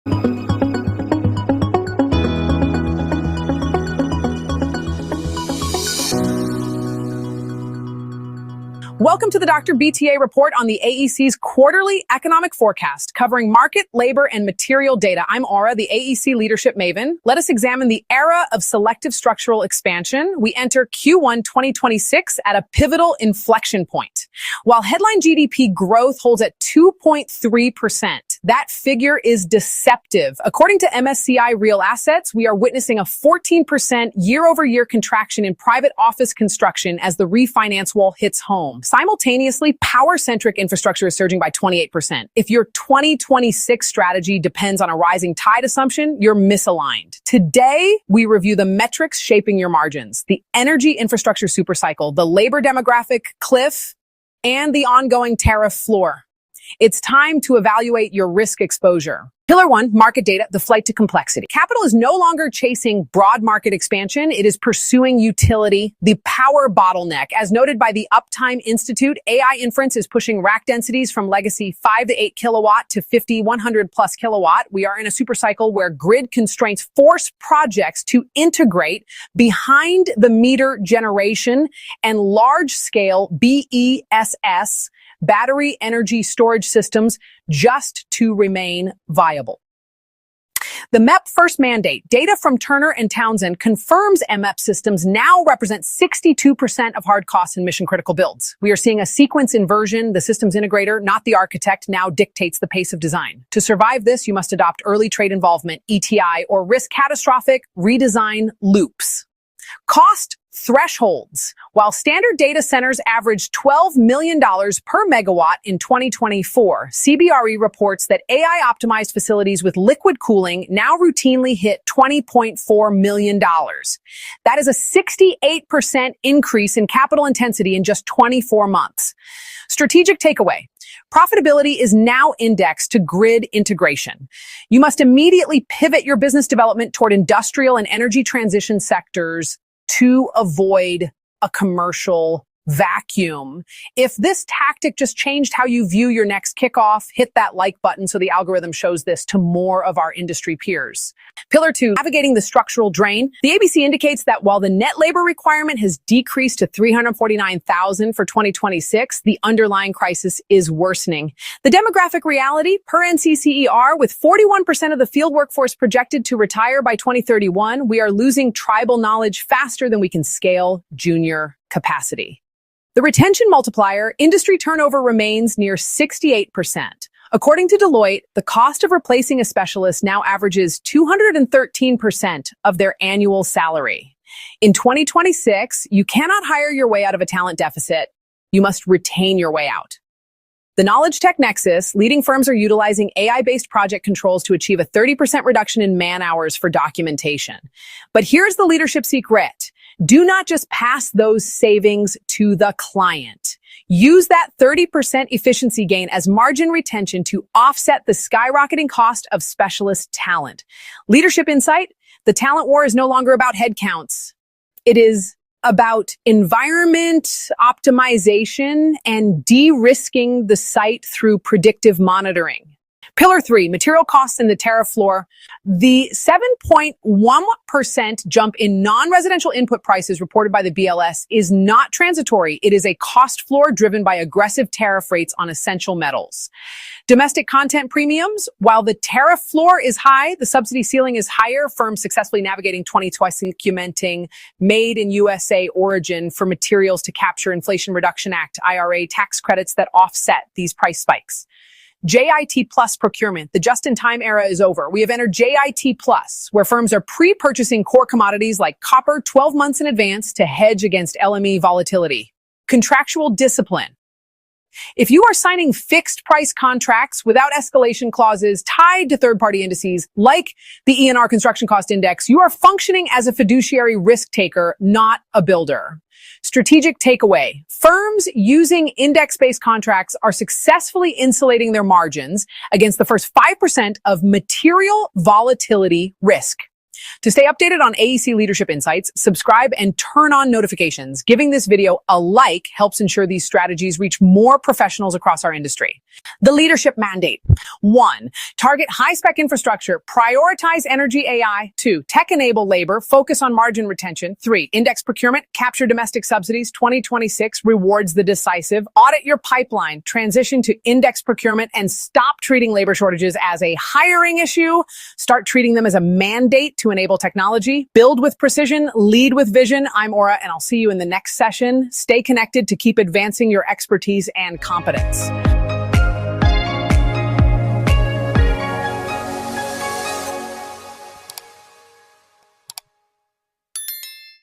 Welcome to the Dr. BTA Report on the AEC's quarterly economic forecast, covering market, labor, and material data. I'm Aura, the AEC leadership maven. Let us examine the era of selective structural expansion. We enter Q1 2026 at a pivotal inflection point. While headline GDP growth holds at 2.3%, that figure is deceptive. According to MSCI Real Assets, we are witnessing a 14% year-over-year contraction in private office construction as the refinance wall hits home. Simultaneously, power-centric infrastructure is surging by 28%. If your 2026 strategy depends on a rising tide assumption, you're misaligned. Today, we review the metrics shaping your margins, the energy infrastructure supercycle, the labor demographic cliff, and the ongoing tariff floor. It's time to evaluate your risk exposure. Pillar 1, market data, the flight to complexity. Capital is no longer chasing broad market expansion. It is pursuing utility, the power bottleneck. As noted by the Uptime Institute, AI inference is pushing rack densities from legacy 5 to 8 kilowatt to 50, 100 plus kilowatt. We are in a supercycle where grid constraints force projects to integrate behind the meter generation and large-scale BESS, battery energy storage systems, just to remain viable. The MEP First mandate, data from Turner and Townsend, confirms MEP systems now represent 62% of hard costs in mission-critical builds. We are seeing a sequence inversion. The systems integrator, not the architect, now dictates the pace of design. To survive this, you must adopt early trade involvement, ETI, or risk catastrophic redesign loops. Cost thresholds. While standard data centers averaged $12 million per megawatt in 2024, CBRE reports that AI-optimized facilities with liquid cooling now routinely hit $20.4 million. That is a 68% increase in capital intensity in just 24 months. Strategic takeaway. Profitability is now indexed to grid integration. You must immediately pivot your business development toward industrial and energy transition sectors to avoid a commercial vacuum. If this tactic just changed how you view your next kickoff, hit that like button so the algorithm shows this to more of our industry peers. Pillar 2, navigating the structural drain. The ABC indicates that while the net labor requirement has decreased to 349,000 for 2026, the underlying crisis is worsening. The demographic reality, per NCCER, with 41% of the field workforce projected to retire by 2031, we are losing tribal knowledge faster than we can scale junior capacity. The retention multiplier, industry turnover remains near 68%. According to Deloitte, the cost of replacing a specialist now averages 213% of their annual salary. In 2026, you cannot hire your way out of a talent deficit. You must retain your way out. The Knowledge Tech Nexus, leading firms are utilizing AI-based project controls to achieve a 30% reduction in man-hours for documentation. But here's the leadership secret. Do not just pass those savings to the client. Use that 30% efficiency gain as margin retention to offset the skyrocketing cost of specialist talent. Leadership insight, the talent war is no longer about headcounts. It is about environment optimization and de-risking the site through predictive monitoring. Pillar 3, material costs and the tariff floor. The 7.1% jump in non-residential input prices reported by the BLS is not transitory. It is a cost floor driven by aggressive tariff rates on essential metals. Domestic content premiums, while the tariff floor is high, the subsidy ceiling is higher. Firms successfully navigating 2020 documenting made in USA origin for materials to capture Inflation Reduction Act, IRA tax credits that offset these price spikes. JIT Plus procurement. The just-in-time era is over. We have entered JIT Plus, where firms are pre-purchasing core commodities like copper 12 months in advance to hedge against LME volatility. Contractual discipline. If you are signing fixed price contracts without escalation clauses tied to third-party indices like the ENR Construction Cost Index, you are functioning as a fiduciary risk taker, not a builder. Strategic takeaway. Firms using index-based contracts are successfully insulating their margins against the first 5% of material volatility risk. To stay updated on AEC leadership insights, subscribe and turn on notifications. Giving this video a like helps ensure these strategies reach more professionals across our industry. The leadership mandate. 1. Target high-spec infrastructure. Prioritize energy AI. 2. Tech-enable labor. Focus on margin retention. 3. Index procurement. Capture domestic subsidies. 2026 rewards the decisive. Audit your pipeline. Transition to index procurement and stop treating labor shortages as a hiring issue. Start treating them as a mandate to enable technology. Build with precision. Lead with vision. I'm Aura, and I'll see you in the next session. Stay connected to keep advancing your expertise and competence.